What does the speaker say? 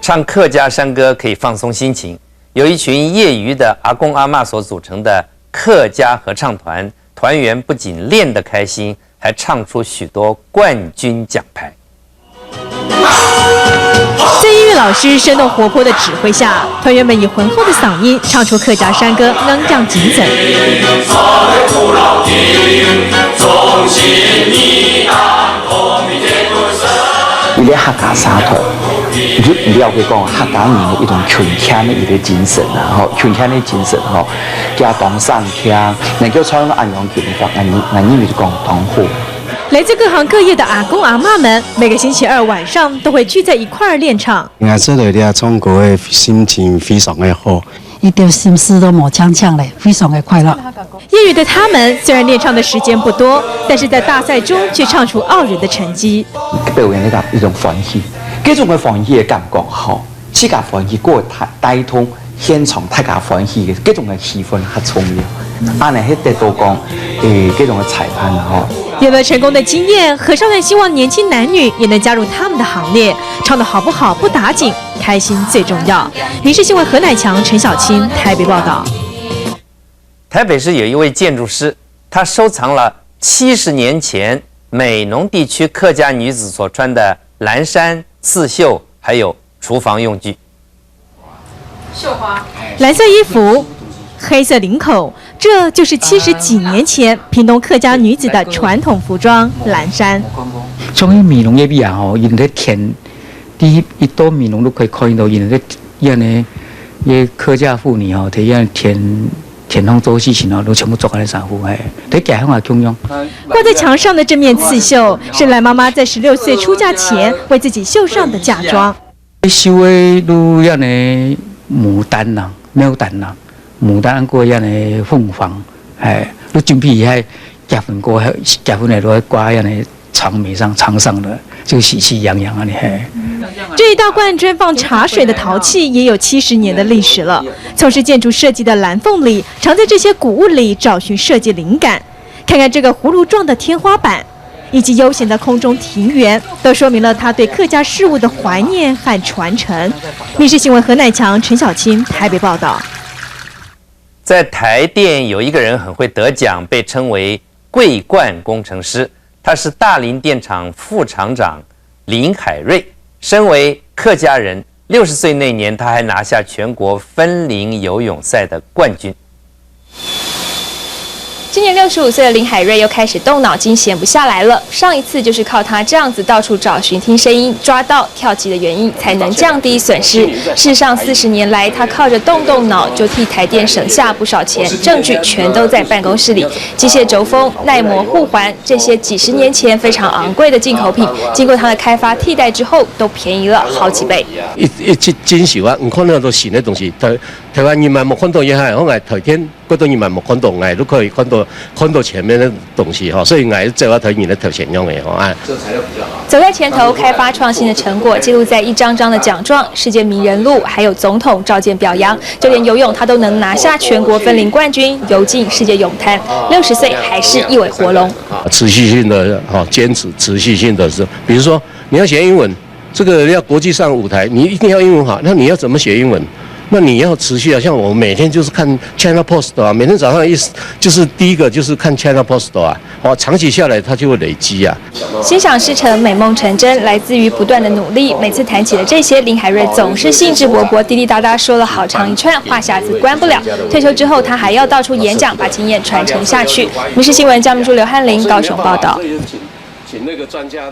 唱客家山歌可以放松心情，由一群业余的阿公阿嬷所组成的客家合唱团，团员不仅练得开心，还唱出许多冠军奖牌。在音乐老师生动活泼的指挥下，团员们以浑厚的嗓音唱出客家山歌，能将精神。伊咧客家沙团，你了解讲客家人的一种群腔的一个精神啊，吼，群腔的精神吼，加当上腔，能够采用安阳剧的法，俺认为就讲同好。来自各行各业的阿公阿嬷们，每个星期二晚上都会聚在一块儿练唱。我这里咧唱歌的心情非常的好，一点心思都冇呛呛嘞，非常的快乐。业余的他们虽然练唱的时间不多，但是在大赛中却唱出傲人的成绩。表演的一种欢喜，这种的欢喜的感觉好，自家欢喜过带动现场大家欢喜的这种的气氛较重要。安尼迄得到讲，这种的裁判吼。有了成功的经验，合唱团希望年轻男女也能加入他们的行列。唱得好不好不打紧，开心最重要。民视新闻何乃强、陈小青台北报道。台北市有一位建筑师，他收藏了70年前美浓地区客家女子所穿的蓝衫、刺绣，还有厨房用具。绣花，蓝色衣服，黑色领口，这就是70几年前屏东客家女子的传统服装蓝衫。从迄美浓那边啊，吼，因咧田，第一到美浓都可以看到，因咧样呢，迄客家妇女吼，伫样田方做事情哦，都全部做开衫服，哎，伫家乡也共用。挂在墙上的这面刺绣，是蓝妈妈在16岁出嫁前为自己绣上的嫁妆。绣的都样呢牡丹啦、牡丹啦、牡丹过样的凤凰，哎，都准备喺结婚过后，结婚来都挂样的长眉上、长上的，就喜气洋洋啊！你嘿。这一大罐专放茶水的陶器也有70年的历史了。从事建筑设计的蓝凤里，常在这些古物里找寻设计灵感。看看这个葫芦状的天花板，以及悠闲的空中庭园，都说明了他对客家事物的怀念和传承。民视新闻何乃强、陈小青台北报道。在台电有一个人很会得奖，被称为桂冠工程师，他是大林电厂副厂长林海瑞。身为客家人，60岁那年他还拿下全国分龄游泳赛的冠军。今年65岁的林海瑞又开始动脑筋，闲不下来了。上一次就是靠他这样子到处找寻听声音，抓到跳级的原因，才能降低损失。事实上，40年来，他靠着动脑就替台电省下不少钱，证据全都在办公室里。机械轴封、耐磨护环这些几十年前非常昂贵的进口品，经过他的开发替代之后，都便宜了好几倍。真少啊！唔看到都新的东西，台湾人民冇看到也係，我台天嗰度人民冇看到，我都可以看到前面的东西哈，所以我做我台面的头前用的哈。这材料比较好。走在前头，开发创新的成果记录在一张张的奖状、世界名人录，还有总统召见表扬。就连游泳他都能拿下全国分龄冠军，游进世界泳坛。60岁还是一尾活龙。持续性的坚持，持续性的是，比如说你要学英文，这个要国际上舞台，你一定要英文好，那你要怎么学英文？那你要持续啊，像我每天就是看 China Post 啊，每天早上就是第一个就是看 China Post 啊，长期下来它就会累积啊。心想事成，美梦成真，来自于不断的努力。每次谈起了这些，林海瑞总是兴致勃勃，滴滴答答说了好长一串，话匣子关不了。退休之后，他还要到处演讲，把经验传承下去。民视新闻江明珠、刘汉林高雄报道。请那个专家。